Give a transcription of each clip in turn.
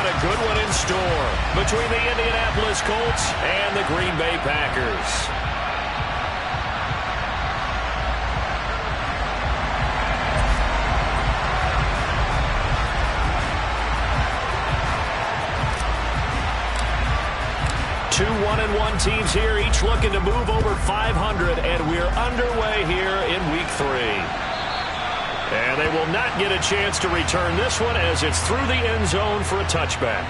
got a good one in store between the Indianapolis Colts and the Green Bay Packers. Two 1-1 teams here, each looking to move over 500, and we're underway here in Week 3. And they will not get a chance to return this one as it's through the end zone for a touchback.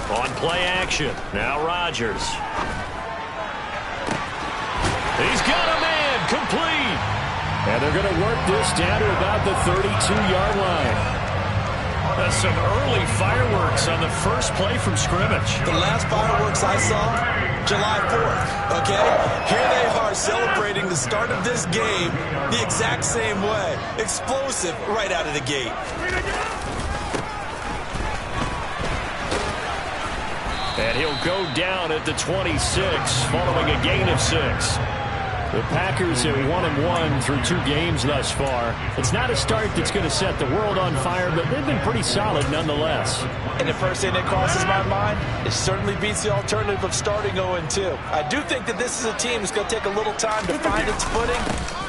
On play action, now Rodgers. He's got a man, complete. And they're going to work this down to about the 32-yard line. That's some early fireworks on the first play from scrimmage. The last fireworks I saw, July 4th, okay? Here they are celebrating the start of this game the exact same way. Explosive right out of the gate. And he'll go down at the 26 following a gain of 6. The Packers at 1-1 through 2 games thus far. It's not a start that's going to set the world on fire, but they've been pretty solid nonetheless. And the first thing that crosses my mind, it certainly beats the alternative of starting 0-2. I do think that this is a team that's going to take a little time to find its footing.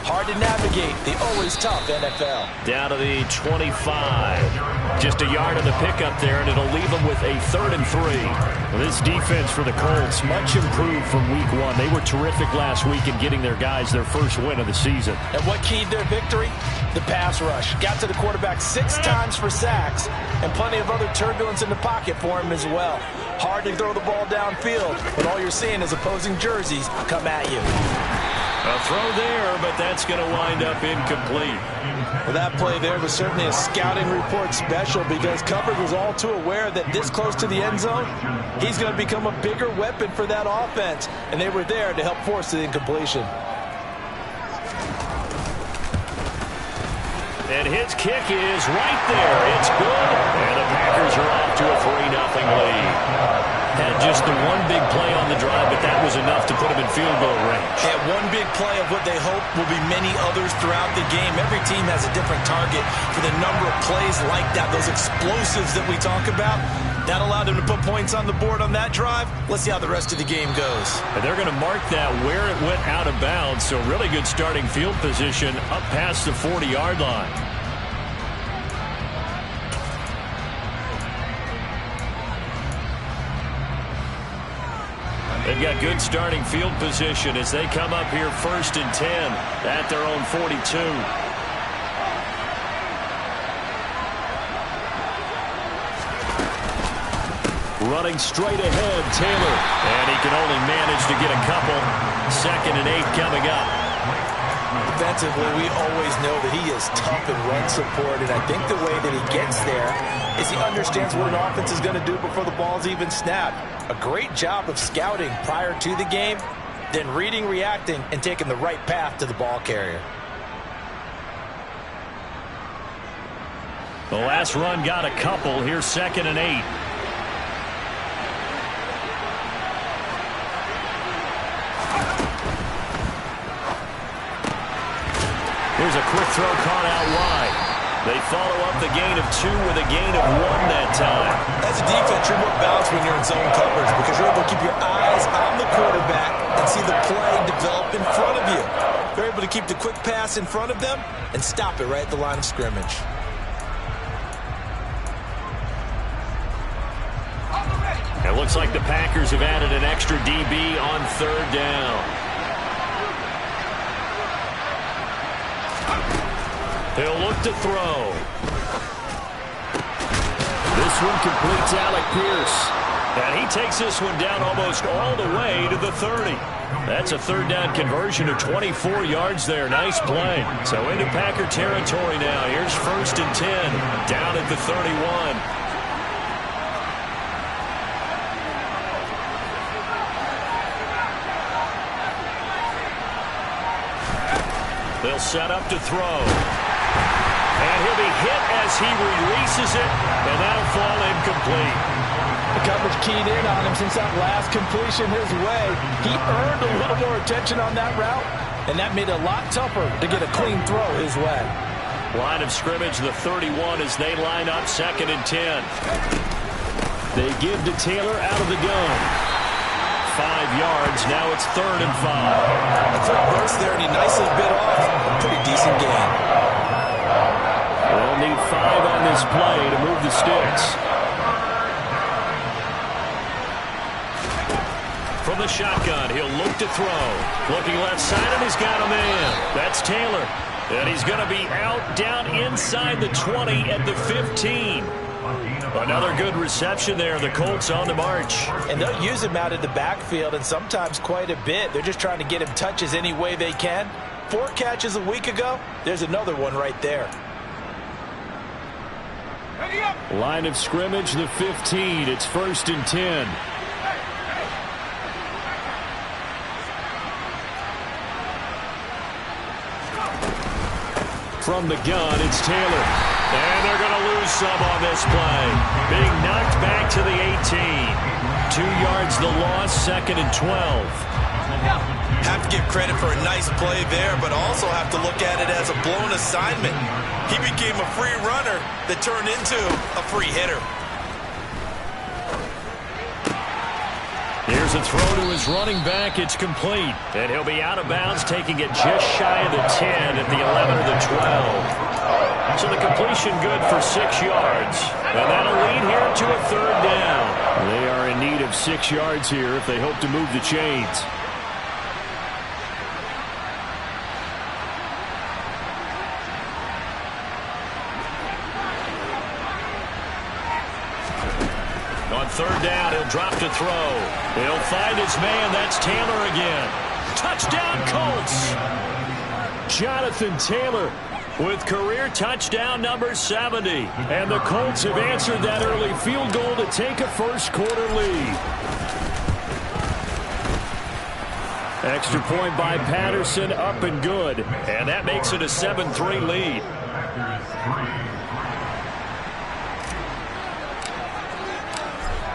Hard to navigate the always tough NFL. Down to the 25. Just a yard of the pickup there, and it'll leave them with a 3rd and 3. Well, this defense for the Colts, much improved from Week 1. They were terrific last week in getting their guys their first win of the season. And what keyed their victory? The pass rush. Got to the quarterback 6 times for sacks, and plenty of other turbulence in the pocket for him as well. Hard to throw the ball downfield, but all you're seeing is opposing jerseys come at you. A throw there, but that's going to wind up incomplete. Well, that play there was certainly a scouting report special because coverage was all too aware that this close to the end zone, he's going to become a bigger weapon for that offense, and they were there to help force the incompletion. And his kick is right there. It's good. And the Packers are off to a 3-0 lead. Had just the one big play on the drive, but that was enough to put him in field goal range. Had one big play of what they hope will be many others throughout the game. Every team has a different target for the number of plays like that, those explosives that we talk about. That allowed them to put points on the board on that drive. Let's see how the rest of the game goes. And they're going to mark that where it went out of bounds, so really good starting field position up past the 40-yard line. They've got good starting field position as they come up here 1st and 10 at their own 42. Running straight ahead, Taylor. And he can only manage to get a couple. 2nd and 8 coming up. Defensively, we always know that he is tough in run support, and I think the way that he gets there is he understands what an offense is going to do before the ball's even snapped. A great job of scouting prior to the game, then reading, reacting, and taking the right path to the ball carrier. The last run got a couple. Here's 2nd and 8. Here's a quick throw caught out wide. They follow up the gain of 2 with a gain of 1 that time. As a defense, you're more balanced when you're in zone coverage because you're able to keep your eyes on the quarterback and see the play develop in front of you. You're able to keep the quick pass in front of them and stop it right at the line of scrimmage. It looks like the Packers have added an extra DB on 3rd down. He'll look to throw. This one completes Alec Pierce. And he takes this one down almost all the way to the 30. That's a 3rd down conversion of 24 yards there. Nice play. So into Packer territory now. Here's 1st and 10. Down at the 31. They'll set up to throw. And he'll be hit as he releases it, and that'll fall incomplete. The coverage keyed in on him since that last completion his way. He earned a little more attention on that route, and that made it a lot tougher to get a clean throw his way. Line of scrimmage, the 31, as they line up 2nd and 10. They give to Taylor out of the gun. 5 yards, now it's 3rd and 5. A quick burst there, and he nicely bit off a pretty decent gain. They'll need 5 on this play to move the sticks. From the shotgun, he'll look to throw. Looking left side, and he's got a man. That's Taylor. And he's going to be out down inside the 20 at the 15. Another good reception there. The Colts on the march. And they'll use him out in the backfield, and sometimes quite a bit. They're just trying to get him touches any way they can. 4 catches a week ago. There's another one right there. Line of scrimmage, the 15. It's 1st and 10. From the gun, it's Taylor. And they're going to lose some on this play. Being knocked back to the 18. 2 yards the loss, 2nd and 12. Have to give credit for a nice play there, but also have to look at it as a blown assignment. He became a free runner that turned into a free hitter. Here's a throw to his running back. It's complete. And he'll be out of bounds, taking it just shy of the 10 at the 11 or the 12. So the completion good for 6 yards. And that'll lead here to a 3rd down. They are in need of 6 yards here if they hope to move the chains. On 3rd down, he'll drop to throw. He'll find his man. That's Taylor again. Touchdown, Colts. Jonathan Taylor with career touchdown number 70. And the Colts have answered that early field goal to take a first-quarter lead. Extra point by Patterson, up and good. And that makes it a 7-3 lead.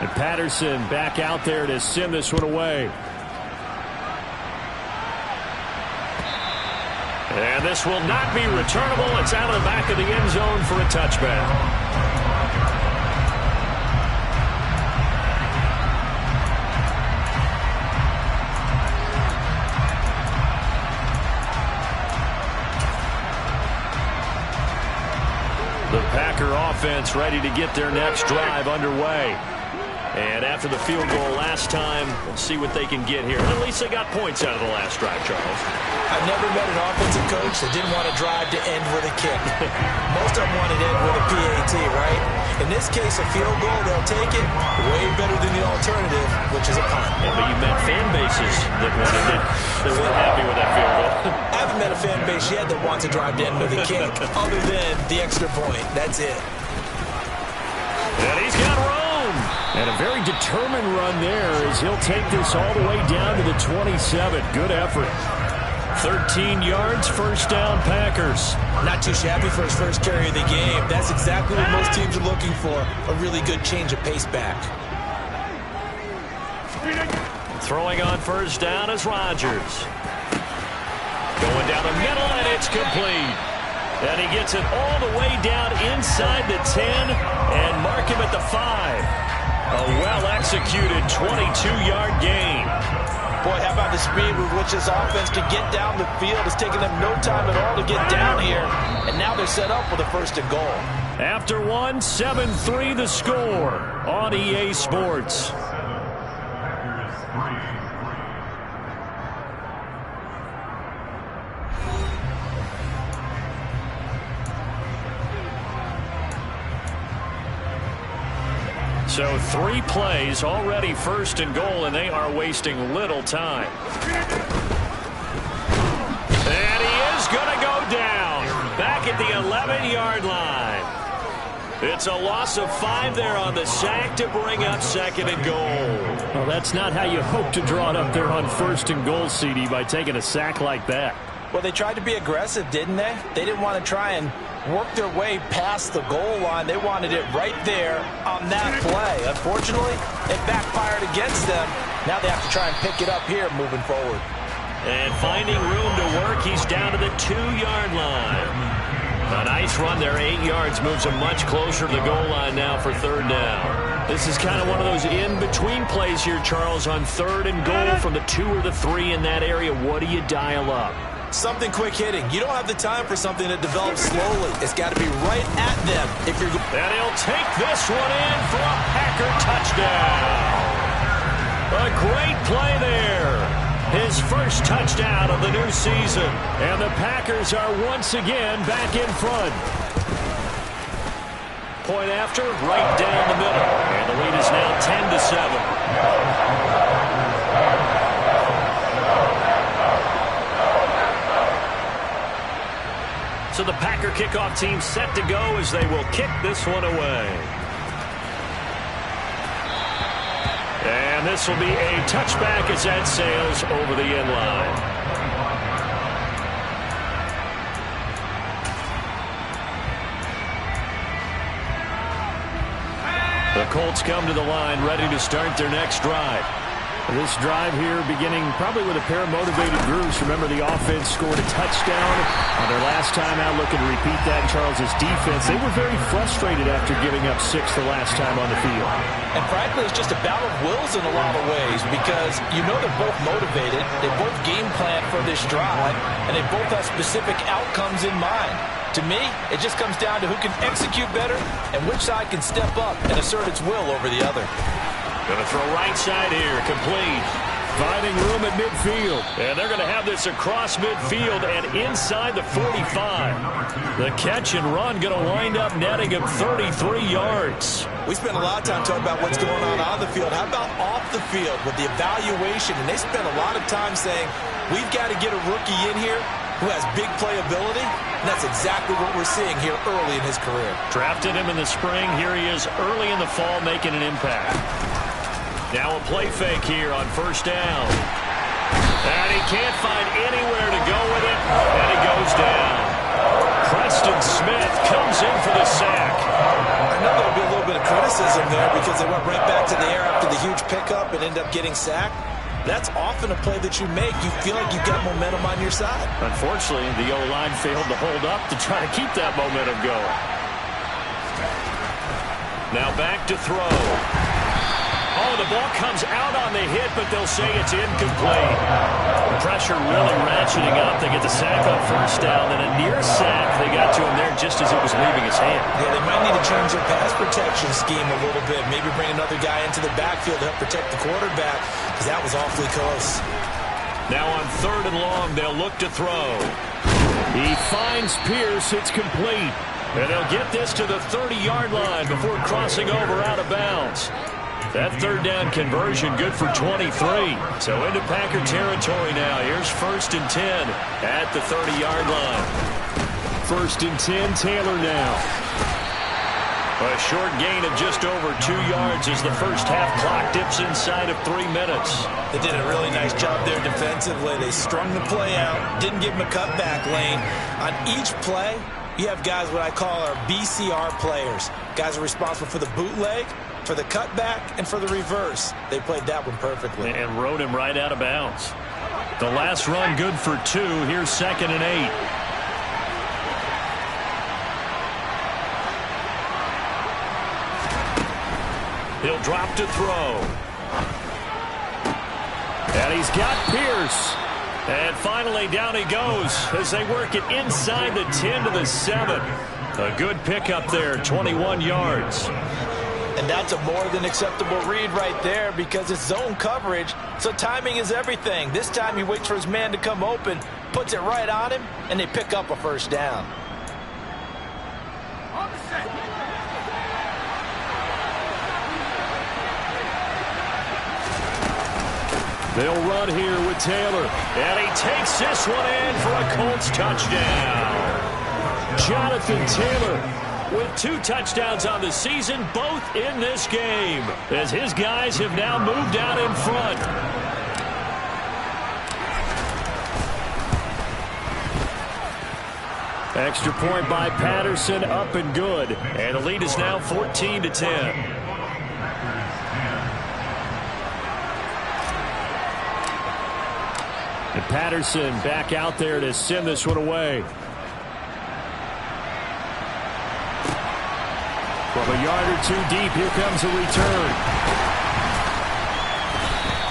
And Patterson back out there to send this one away. And this will not be returnable. It's out of the back of the end zone for a touchback. The Packer offense ready to get their next drive underway. And after the field goal last time, we'll see what they can get here. At least they got points out of the last drive, Charles. I've never met an offensive coach that didn't want to drive to end with a kick. Most of them want to end with a PAT, right? In this case, a field goal, they'll take it way better than the alternative, which is a punt. Yeah, but you met fan bases that wanted it. They weren't happy with that field goal. I haven't met a fan base yet that wants to drive to end with a kick, other than the extra point. That's it. And he's got room. And a very determined run there as he'll take this all the way down to the 27. Good effort. 13 yards, 1st down, Packers. Not too shabby for his first carry of the game. That's exactly what most teams are looking for, a really good change of pace back. Throwing on 1st down is Rodgers. Going down the middle, and it's complete. And he gets it all the way down inside the 10 and mark him at the 5. A well-executed 22-yard gain. Boy, how about the speed with which this offense can get down the field? It's taken them no time at all to get down here. And now they're set up with a 1st and goal. After 7-3 the score on EA Sports. So 3 plays, already 1st and goal, and they are wasting little time. And he is going to go down back at the 11-yard line. It's a loss of 5 there on the sack to bring up 2nd and goal. Well, that's not how you hope to draw it up there on 1st and goal, CD, by taking a sack like that. Well, they tried to be aggressive, didn't they? They didn't want to try and work their way past the goal line. They wanted it right there on that play. Unfortunately, it backfired against them. Now they have to try and pick it up here moving forward. And finding room to work, he's down to the 2-yard line. A nice run there, 8 yards, moves him much closer to the goal line now for third down. This is kind of one of those in-between plays here, Charles, on third and goal from the 2 or the 3 in that area. What do you dial up? Something quick hitting. You don't have the time for something that develops slowly. It's got to be right at them. If you're and he'll take this one in for a Packer touchdown. A great play there. His first touchdown of the new season. And the Packers are once again back in front. Point after, right down the middle. And the lead is now 10-7. So the Packer kickoff team set to go as they will kick this one away. And this will be a touchback as that sails over the end line. The Colts come to the line ready to start their next drive. This drive here beginning probably with a pair of motivated groups. Remember, the offense scored a touchdown on their last time out. Looking to repeat that. Charles's defense, they were very frustrated after giving up 6 the last time on the field. And frankly, it's just a battle of wills in a lot of ways because you know they're both motivated. They both game plan for this drive, and they both have specific outcomes in mind. To me, it just comes down to who can execute better and which side can step up and assert its will over the other. Going to throw right side here, complete. Finding room at midfield. And they're going to have this across midfield and inside the 45. The catch and run going to wind up netting him 33 yards. We spent a lot of time talking about what's going on the field. How about off the field with the evaluation? And they spent a lot of time saying, we've got to get a rookie in here who has big playability. And that's exactly what we're seeing here early in his career. Drafted him in the spring. Here he is early in the fall making an impact. Now a play fake here on first down. And he can't find anywhere to go with it. And he goes down. Preston Smith comes in for the sack. I know there'll be a little bit of criticism there because they went right back to the air after the huge pickup and ended up getting sacked. That's often a play that you make. You feel like you've got momentum on your side. Unfortunately, the O-line failed to hold up to try to keep that momentum going. Now back to throw. Oh, the ball comes out on the hit, but they'll say it's incomplete. Pressure really ratcheting up. They get the sack on first down, then a near sack. They got to him there just as it was leaving his hand. Yeah, they might need to change their pass protection scheme a little bit. Maybe bring another guy into the backfield to help protect the quarterback, because that was awfully close. Now on third and long, they'll look to throw. He finds Pierce. It's complete. And they'll get this to the 30-yard line before crossing over out of bounds. That third down conversion good for 23. So into Packer territory now. Here's 1st and 10 at the 30-yard line. 1st and 10, Taylor now. A short gain of just over 2 yards as the first half clock dips inside of 3 minutes. They did a really nice job there defensively. They strung the play out, didn't give him a cutback lane. On each play, you have guys what I call our BCR players. Guys are responsible for the bootleg, for the cutback, and for the reverse. They played that one perfectly. And rode him right out of bounds. The last run good for 2. Here's 2nd and 8. He'll drop to throw. And he's got Pierce. And finally down he goes as they work it inside the 10 to the 7. A good pickup there, 21 yards. And that's a more than acceptable read right there because it's zone coverage, so timing is everything. This time he waits for his man to come open, puts it right on him, and they pick up a first down. They'll run here with Taylor. And he takes this one in for a Colts touchdown. Jonathan Taylor with 2 touchdowns on the season, both in this game, as his guys have now moved out in front. Extra point by Patterson, up and good. And the lead is now 14-10. And Patterson back out there to send this one away. From a yard or two deep, here comes a return.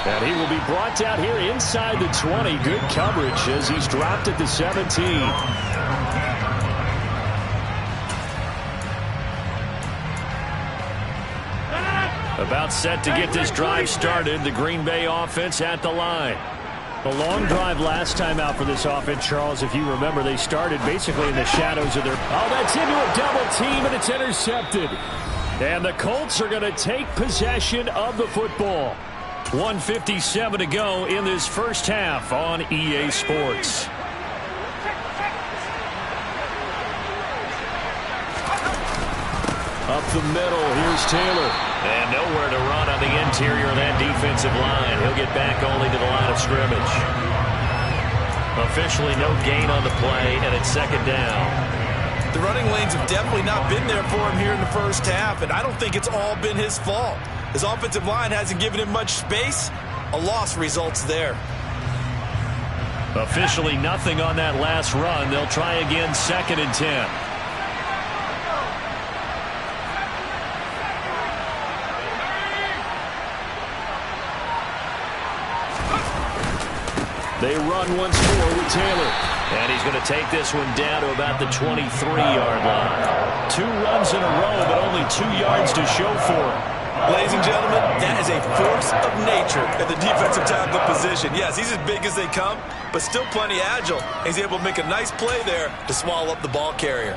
And he will be brought down here inside the 20. Good coverage as he's dropped at the 17. About set to get this drive started. The Green Bay offense at the line. A long drive last time out for this offense, Charles. If you remember, they started basically in the shadows of their... Oh, that's into a double team, and it's intercepted. And the Colts are going to take possession of the football. 1:57 to go in this first half on EA Sports. Up the middle, here's Taylor. And nowhere to run on the interior of that defensive line. He'll get back only to the line of scrimmage. Officially no gain on the play, and it's second down. The running lanes have definitely not been there for him here in the first half, and I don't think it's all been his fault. His offensive line hasn't given him much space. A loss results there. Officially nothing on that last run. They'll try again, 2nd and 10. They run once more with Taylor. And he's going to take this one down to about the 23-yard line. 2 runs in a row, but only 2 yards to show for him. Ladies and gentlemen, that is a force of nature at the defensive tackle position. Yes, he's as big as they come, but still plenty agile. He's able to make a nice play there to swallow up the ball carrier.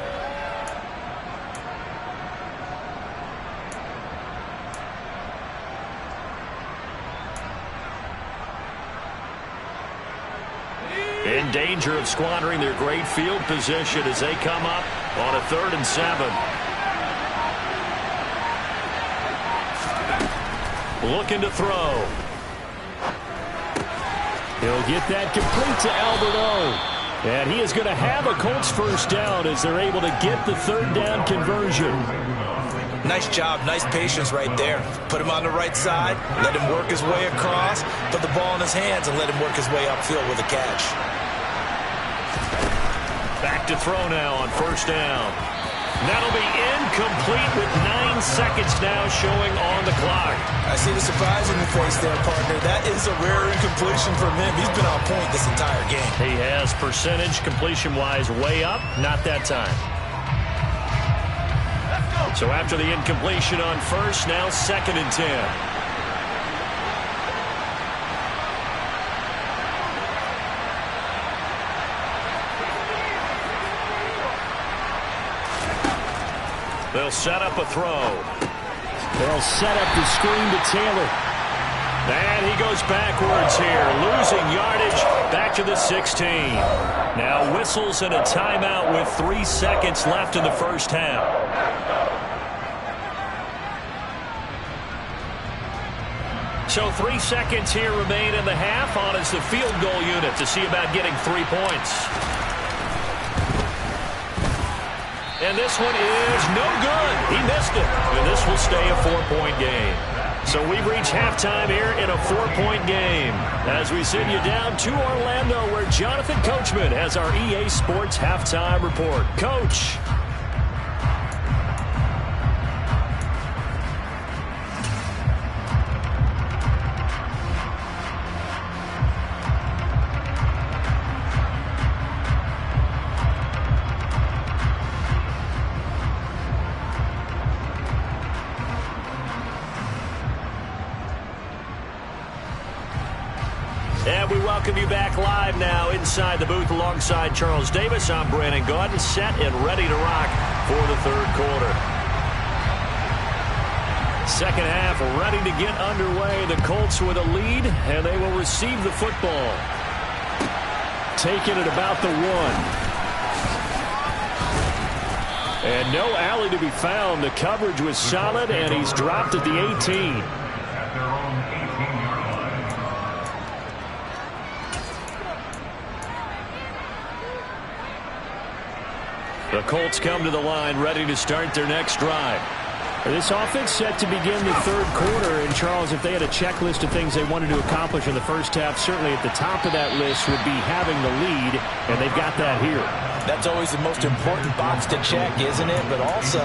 In danger of squandering their great field position as they come up on a 3rd and 7. Looking to throw. He'll get that complete to Albert O. And he is going to have a Colts first down as they're able to get the 3rd down conversion. Nice job, nice patience right there. Put him on the right side, let him work his way across, put the ball in his hands, and let him work his way upfield with a catch. Back to throw now on 1st down. That'll be incomplete with 9 seconds now showing on the clock. I see the surprise in your face there, partner. That is a rare incompletion from him. He's been on point this entire game. He has percentage completion-wise way up. Not that time. So after the incompletion on 1st, now 2nd and 10. They'll set up a throw. They'll set up the screen to Taylor. And he goes backwards here, losing yardage back to the 16. Now whistles and a timeout with 3 seconds left in the first half. So 3 seconds here remain in the half. On is the field goal unit to see about getting 3 points. And this one is no good. He missed it. And this will stay a 4-point game. So we've reached halftime here in a 4-point game. As we send you down to Orlando, where Jonathan Coachman has our EA Sports halftime report. Coach. And we welcome you back live now inside the booth alongside Charles Davis. I'm Brandon Gaudin, set and ready to rock for the 3rd quarter. Second half ready to get underway. The Colts with a lead, and they will receive the football. Taking it about the 1. And no alley to be found. The coverage was solid, and he's dropped at the 18. The Colts come to the line ready to start their next drive. This offense set to begin the third quarter. And, Charles, if they had a checklist of things they wanted to accomplish in the first half, certainly at the top of that list would be having the lead, and they've got that here. That's always the most important box to check, isn't it? But also,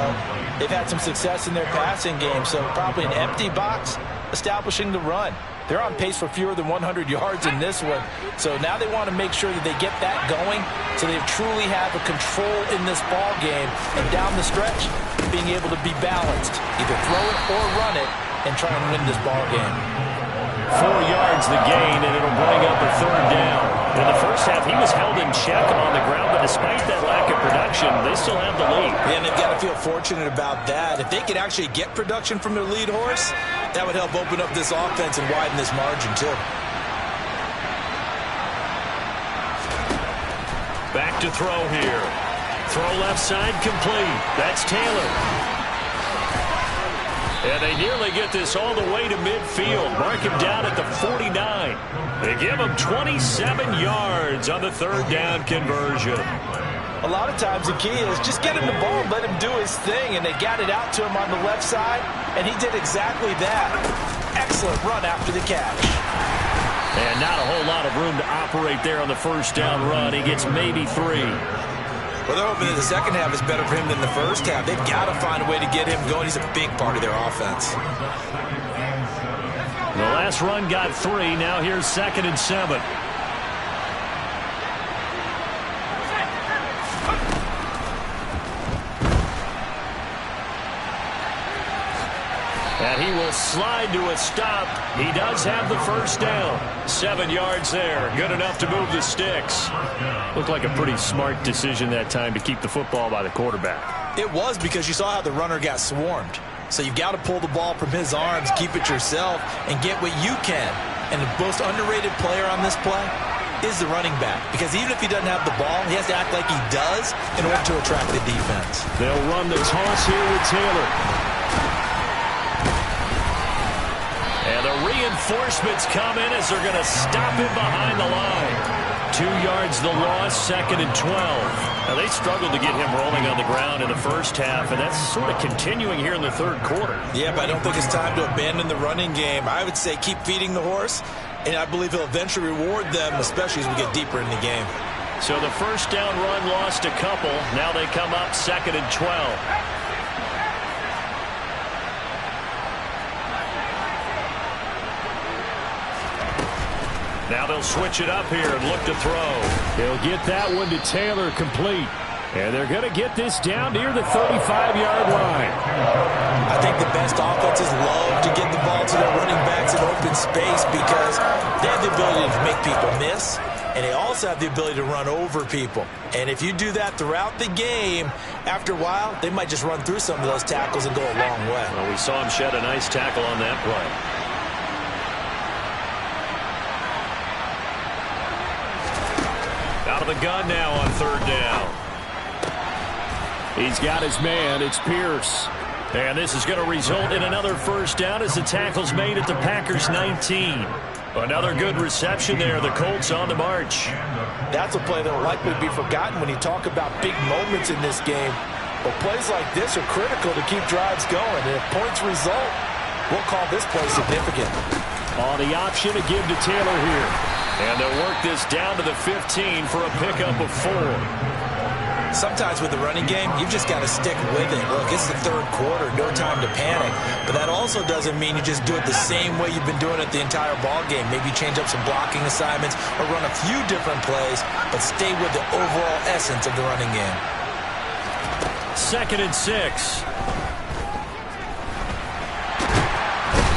they've had some success in their passing game, so probably an empty box establishing the run. They're on pace for fewer than 100 yards in this one. So now they want to make sure that they get that going so they truly have a control in this ball game. And down the stretch, being able to be balanced. Either throw it or run it and try and win this ball game. 4 yards the gain, and it'll bring up a third down. In the first half, he was held in check on the ground, but despite that lack of production, they still have the lead. Yeah, and they've got to feel fortunate about that. If they could actually get production from their lead horse, that would help open up this offense and widen this margin, too. Back to throw here. Throw left side complete. That's Taylor. And they nearly get this all the way to midfield. Mark him down at the 49. They give him 27 yards on the third down conversion. A lot of times the key is just get him the ball and let him do his thing. And they got it out to him on the left side, and he did exactly that. Excellent run after the catch. And not a whole lot of room to operate there on the first down run. He gets maybe 3. Well, they're hoping that the second half is better for him than the first half. They've got to find a way to get him going. He's a big part of their offense. The last run got 3. Now here's 2nd and 7. And he will slide to a stop. He does have the first down. 7 yards there. Good enough to move the sticks. Looked like a pretty smart decision that time to keep the football by the quarterback. It was, because you saw how the runner got swarmed. So you've got to pull the ball from his arms, keep it yourself, and get what you can. And the most underrated player on this play is the running back. Because even if he doesn't have the ball, he has to act like he does in order to attract the defense. They'll run the toss here with Taylor. And the reinforcements come in as they're going to stop him behind the line. 2 yards the loss, 2nd and 12. Now they struggled to get him rolling on the ground in the first half, and that's sort of continuing here in the third quarter. Yeah, but I don't think it's time to abandon the running game. I would say keep feeding the horse, and I believe he'll eventually reward them, especially as we get deeper in the game. So the first down run lost a couple. Now they come up 2nd and 12. Now they'll switch it up here and look to throw. They'll get that one to Taylor complete. And they're going to get this down near the 35-yard line. I think the best offenses love to get the ball to their running backs in open space because they have the ability to make people miss, and they also have the ability to run over people. And if you do that throughout the game, after a while, they might just run through some of those tackles and go a long way. Well, we saw him shed a nice tackle on that play. Out of the gun now on third down. He's got his man. It's Pierce. And this is going to result in another first down as the tackle's made at the Packers' 19. Another good reception there. The Colts on the march. That's a play that will likely be forgotten when you talk about big moments in this game. But plays like this are critical to keep drives going. And if points result, we'll call this play significant. On the option to give to Taylor here. And they'll work this down to the 15 for a pickup of 4. Sometimes with the running game, you've just got to stick with it. Look, it's the third quarter, no time to panic. But that also doesn't mean you just do it the same way you've been doing it the entire ball game. Maybe change up some blocking assignments or run a few different plays, but stay with the overall essence of the running game. 2nd and 6.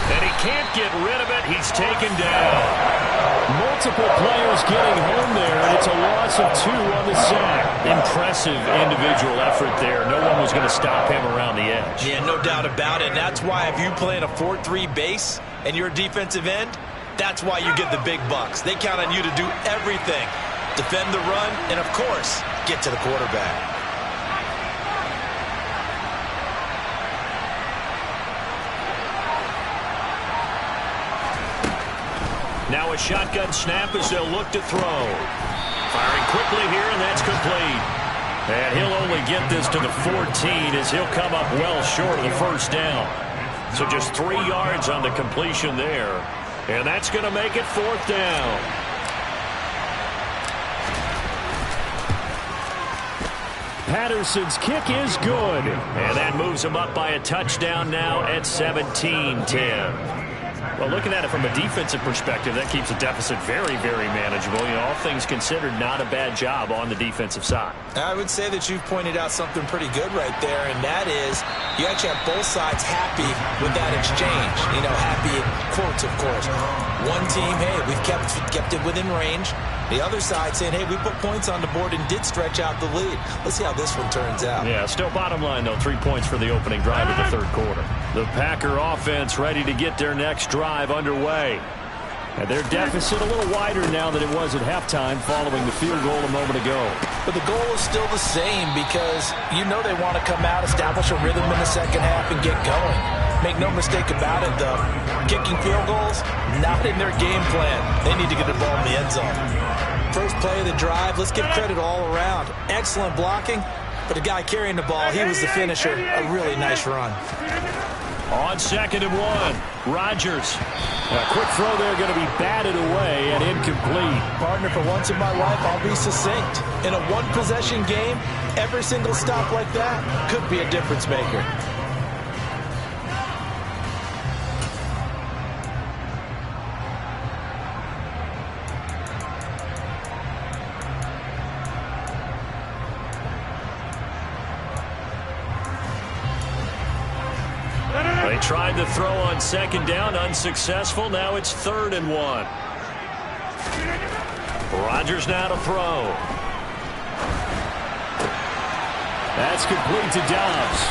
And he can't get rid of it. He's taken down. Multiple players getting home there, and it's a loss of 2 on the sack. Impressive individual effort there. No one was going to stop him around the edge. Yeah, no doubt about it. That's why if you play in a 4-3 base and you're a defensive end, that's why you get the big bucks. They count on you to do everything. Defend the run, and of course, get to the quarterback. Now a shotgun snap as they'll look to throw. Firing quickly here, and that's complete. And he'll only to get this to the 14 as he'll come up well short of the first down. So just 3 yards on the completion there. And that's going to make it 4th down. Patterson's kick is good. And that moves him up by a touchdown now at 17-10. Well, looking at it from a defensive perspective, that keeps the deficit very, very manageable. You know, all things considered, not a bad job on the defensive side. I would say that you've pointed out something pretty good right there, and that is you actually have both sides happy with that exchange. You know, happy in quotes, of course. One team, hey, we've kept it within range. The other side saying, hey, we put points on the board and did stretch out the lead. Let's see how this one turns out. Yeah, still bottom line, though, 3 points for the opening drive of the 3rd quarter. The Packer offense ready to get their next drive underway. And their deficit a little wider now than it was at halftime following the field goal a moment ago. But the goal is still the same because you know they want to come out, establish a rhythm in the second half, and get going. Make no mistake about it, though. Kicking field goals, not in their game plan. They need to get the ball in the end zone. First play of the drive, let's give credit all around. Excellent blocking, but the guy carrying the ball, he was the finisher. A really nice run. On 2nd and 1, Rodgers. A quick throw there going to be batted away and incomplete. Partner, for once in my life, I'll be succinct. In a one-possession game, every single stop like that could be a difference maker. Tried to throw on 2nd down, unsuccessful. Now it's 3rd and 1. Rodgers now to throw. That's complete to Dobbs.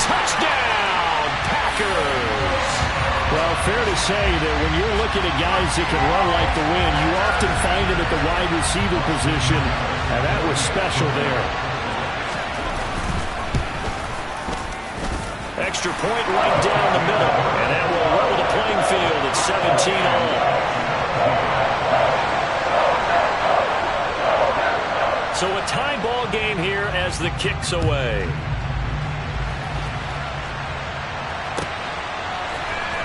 Touchdown, Packers! Well, fair to say that when you're looking at guys that can run like the wind, you often find them at the wide receiver position, and that was special there. Extra point right down the middle, and that will level the playing field at 17-all. So a tie ball game here as the kick's away.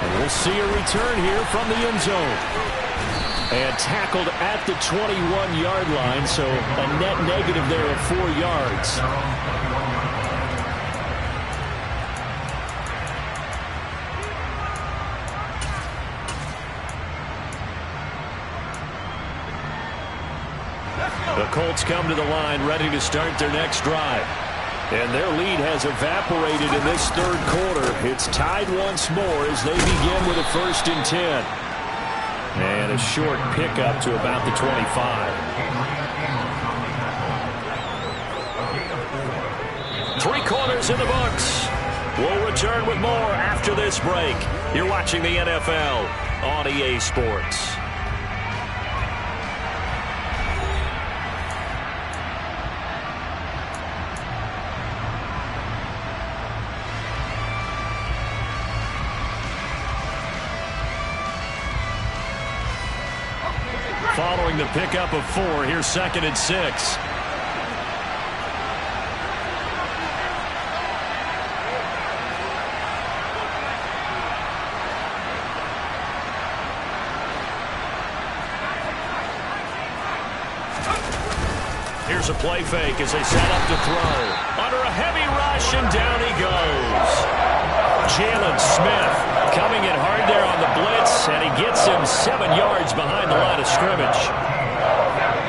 And we'll see a return here from the end zone. And tackled at the 21-yard line, so a net negative there of 4 yards. The Colts come to the line ready to start their next drive. And their lead has evaporated in this 3rd quarter. It's tied once more as they begin with a 1st and 10. And a short pickup to about the 25. 3 quarters in the books. We'll return with more after this break. You're watching the NFL on EA Sports. Following the pickup of 4, here's 2nd and 6. Here's a play fake as they set up to throw. Under a heavy rush, and down he goes. Jalen Smith coming in hard there on the blitz, and he gets him 7 yards behind the line of scrimmage.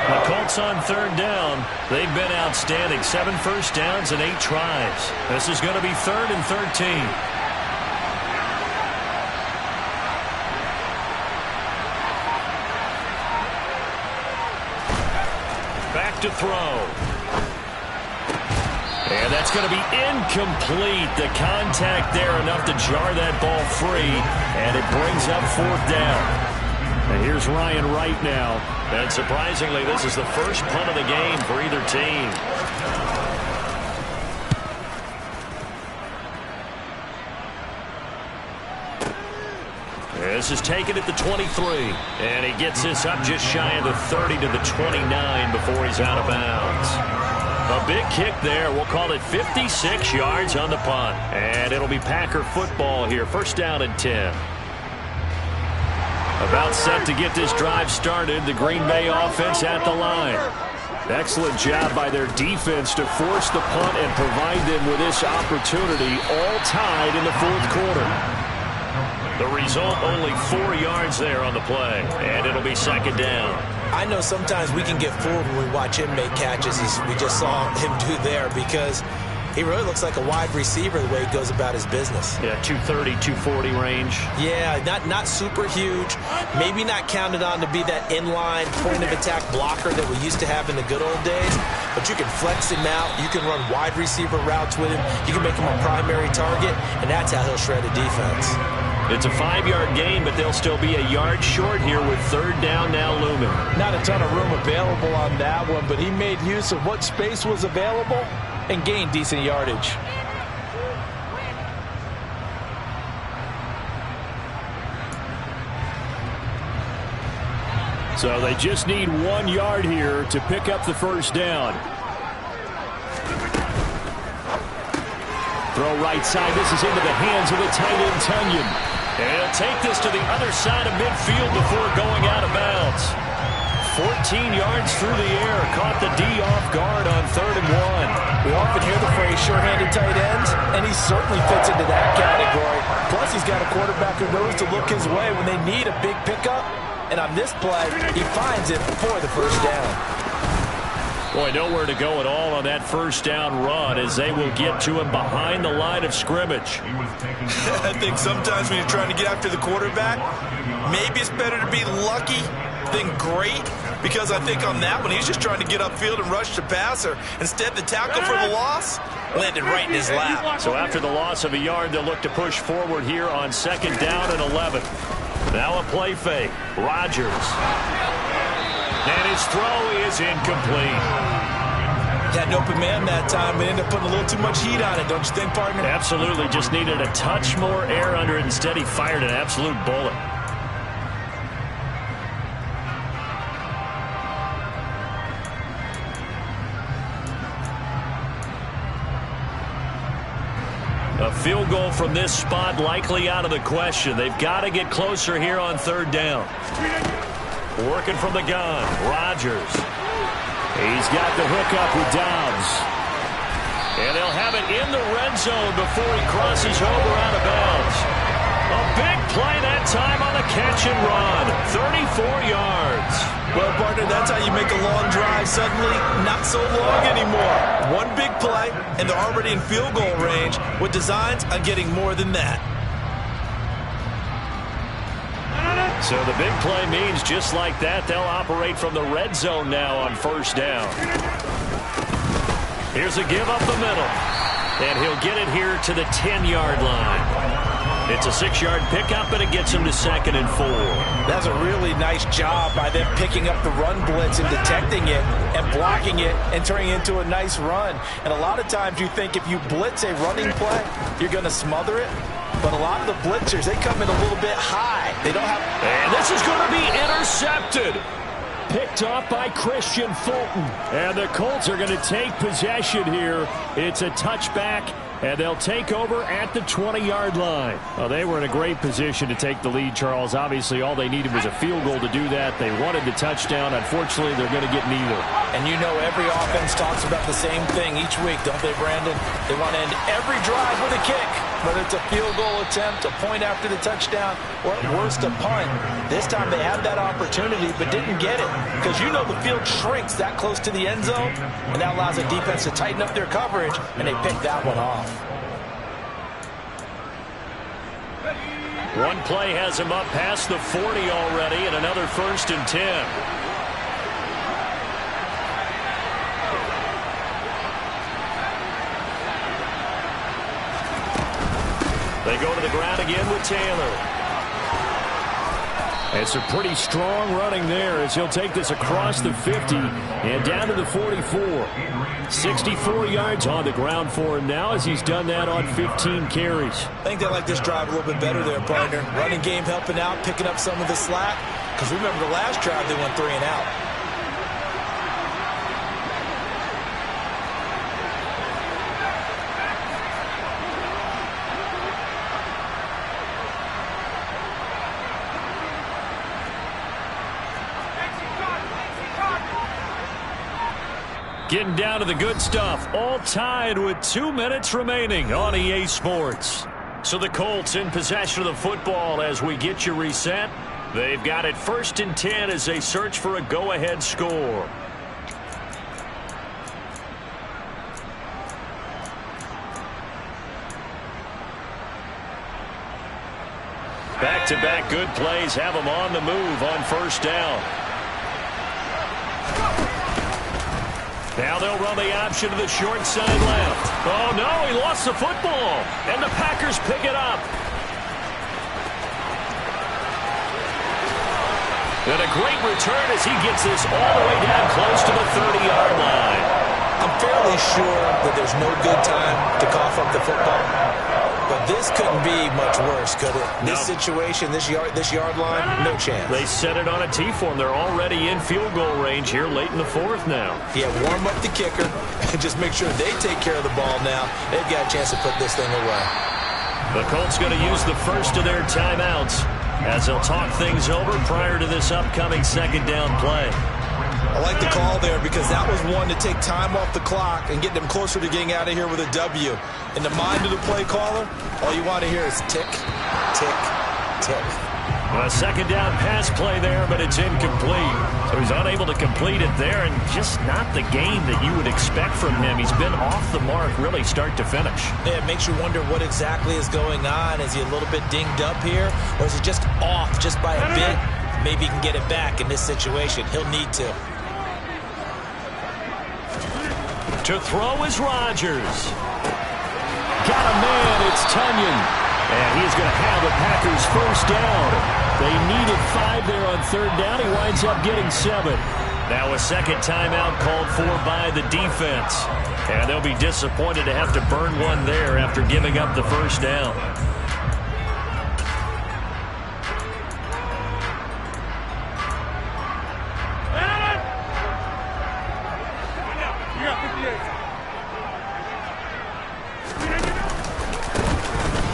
The Colts on 3rd down. They've been outstanding. 7 first downs and 8 tries. This is going to be 3rd and 13. Back to throw. And that's going to be incomplete. The contact there enough to jar that ball free, and it brings up 4th down. And here's Ryan Wright now. And surprisingly, this is the first punt of the game for either team. This is taken at the 23. And he gets this up just shy of the 30 to the 29 before he's out of bounds. A big kick there. We'll call it 56 yards on the punt. And it'll be Packer football here. First down and 10. About set to get this drive started. The Green Bay offense at the line. Excellent job by their defense to force the punt and provide them with this opportunity, all tied in the fourth quarter. The result, only 4 yards there on the play, and it'll be second down. I know sometimes we can get fooled when we watch him make catches, as we just saw him do there, because he really looks like a wide receiver the way he goes about his business. Yeah, 230, 240 range. Yeah, not super huge. Maybe not counted on to be that inline point-of-attack blocker that we used to have in the good old days. But you can flex him out. You can run wide receiver routes with him. You can make him a primary target, and that's how he'll shred a defense. It's a 5-yard gain, but they'll still be a yard short here with third down now looming. Not a ton of room available on that one, but he made use of what space was available and gained decent yardage. So they just need 1 yard here to pick up the first down. Throw right side. This is into the hands of the tight end, Tunyon. And he'll take this to the other side of midfield before going out of bounds. 14 yards through the air. Caught the D off guard on 3rd and 1. We often hear the phrase sure-handed tight ends, and he certainly fits into that category. Plus, he's got a quarterback who knows to look his way when they need a big pickup. And on this play, he finds it for the first down. Boy, nowhere to go at all on that first down run as they will get to him behind the line of scrimmage. I think sometimes when you're trying to get after the quarterback, maybe it's better to be lucky than great, because I think on that one, he's just trying to get upfield and rush the passer. Instead, the tackle for the loss landed right in his lap. So after the loss of a yard, they'll look to push forward here on 2nd down and 11. Now a play fake. Rodgers. And his throw is incomplete. Had an open man that time, but ended up putting a little too much heat on it, don't you think, partner? Absolutely. Just needed a touch more air under it. Instead, he fired an absolute bullet. A field goal from this spot likely out of the question. They've got to get closer here on 3rd down. Working from the gun, Rodgers. He's got the hook up with Dobbs. And they'll have it in the red zone before he crosses over out of bounds. A big play that time on the catch and run. 34 yards. Well, partner, that's how you make a long drive suddenly not so long anymore. One big play, and they're already in field goal range with designs on getting more than that. So the big play means just like that, they'll operate from the red zone now on 1st down. Here's a give up the middle. And he'll get it here to the 10-yard line. It's a 6-yard pickup, and it gets him to 2nd and 4. That's a really nice job by them picking up the run blitz and detecting it and blocking it and turning it into a nice run. And a lot of times you think if you blitz a running play, you're going to smother it. But a lot of the blitzers, they come in a little bit high. They don't have... And this is going to be intercepted. Picked off by Christian Fulton. And the Colts are going to take possession here. It's a touchback, and they'll take over at the 20-yard line. Well, they were in a great position to take the lead, Charles. Obviously, all they needed was a field goal to do that. They wanted the touchdown. Unfortunately, they're going to get neither. And you know every offense talks about the same thing each week, don't they, Brandon? They want to end every drive with a kick, whether it's a field goal attempt, a point after the touchdown, or at worst a punt. This time they had that opportunity but didn't get it, because you know the field shrinks that close to the end zone, and that allows the defense to tighten up their coverage, and they picked that one off. One play has him up past the 40 already, and another 1st and 10. They go to the ground again with Taylor. And some pretty strong running there as he'll take this across the 50 and down to the 44. 64 yards on the ground for him now as he's done that on 15 carries. I think they like this drive a little bit better there, partner. Running game helping out, picking up some of the slack. Because remember the last drive they went 3 and out. Getting down to the good stuff, all tied with 2 minutes remaining on EA Sports. So the Colts in possession of the football as we get you reset. They've got it 1st and 10 as they search for a go-ahead score. Back-to-back good plays have them on the move on 1st down. Now they'll run the option to the short side left. Oh, no, he lost the football. And the Packers pick it up. And a great return as he gets this all the way down close to the 30-yard line. I'm fairly sure that there's no good time to cough up the football. But this couldn't be much worse, could it? This situation, this yard line, no chance. They set it on a T for him. They're already in field goal range here late in the 4th now. Yeah, warm up the kicker and just make sure they take care of the ball now. They've got a chance to put this thing away. The Colts going to use the first of their timeouts as they'll talk things over prior to this upcoming 2nd down play. I like the call there because that was one to take time off the clock and get them closer to getting out of here with a W. In the mind of the play caller, all you want to hear is tick, tick, tick. A 2nd down pass play there, but it's incomplete. So he's unable to complete it there, and just not the game that you would expect from him. He's been off the mark really start to finish. Yeah, it makes you wonder what exactly is going on. Is he a little bit dinged up here, or is he just off just by a bit? Maybe he can get it back in this situation. He'll need to. To throw is Rodgers. Got a man, it's Tunyon. And he's going to have the Packers 1st down. They needed 5 there on 3rd down. He winds up getting 7. Now a 2nd timeout called for by the defense. And they'll be disappointed to have to burn one there after giving up the 1st down.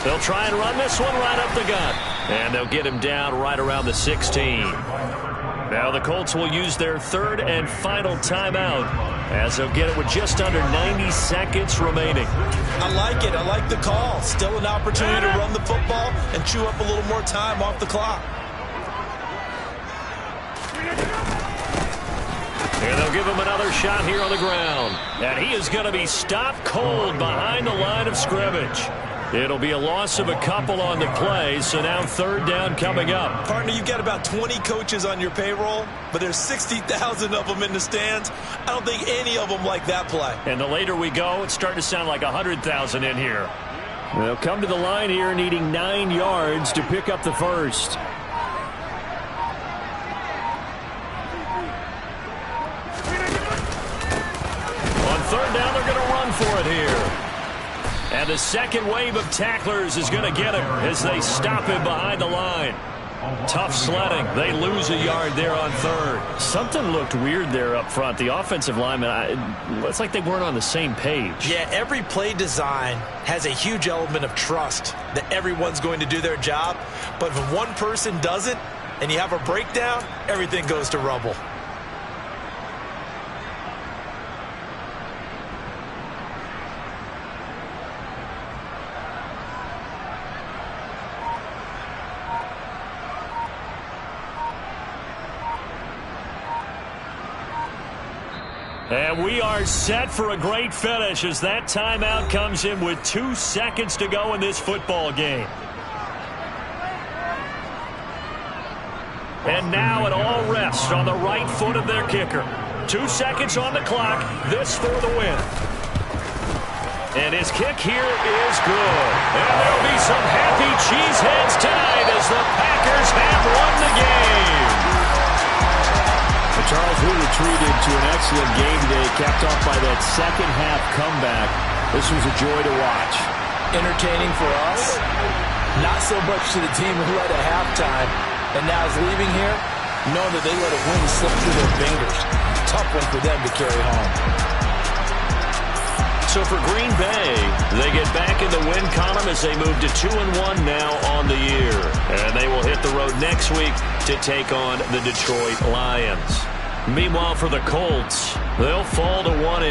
They'll try and run this one right up the gut. And they'll get him down right around the 16. Now the Colts will use their 3rd and final timeout as they'll get it with just under 90 seconds remaining. I like it. I like the call. Still an opportunity to run the football and chew up a little more time off the clock. And they'll give him another shot here on the ground. And he is going to be stopped cold behind the line of scrimmage. It'll be a loss of a couple on the play, so now 3rd down coming up. Partner, you've got about 20 coaches on your payroll, but there's 60,000 of them in the stands. I don't think any of them like that play. And the later we go, it's starting to sound like 100,000 in here. They'll come to the line here needing 9 yards to pick up the 1st. On 3rd down, they're going to run for it here. And the 2nd wave of tacklers is going to get him as they stop him behind the line. Tough sledding. They lose a yard there on 3rd. Something looked weird there up front. The offensive linemen, it's like they weren't on the same page. Yeah, every play design has a huge element of trust that everyone's going to do their job. But if one person doesn't and you have a breakdown, everything goes to rubble. And we are set for a great finish as that timeout comes in with 2 seconds to go in this football game. And now it all rests on the right foot of their kicker. 2 seconds on the clock. This for the win. And his kick here is good. And there'll be some happy cheeseheads tonight as the Packers have won the game. Charles, we retreated to an excellent game today, capped off by that second-half comeback. This was a joy to watch. Entertaining for us, not so much to the team who led at halftime and now is leaving here, knowing that they let a win slip through their fingers. Tough one for them to carry home. So for Green Bay, they get back in the win column as they move to 2-1 now on the year. And they will hit the road next week to take on the Detroit Lions. Meanwhile, for the Colts, they'll fall to 1-2.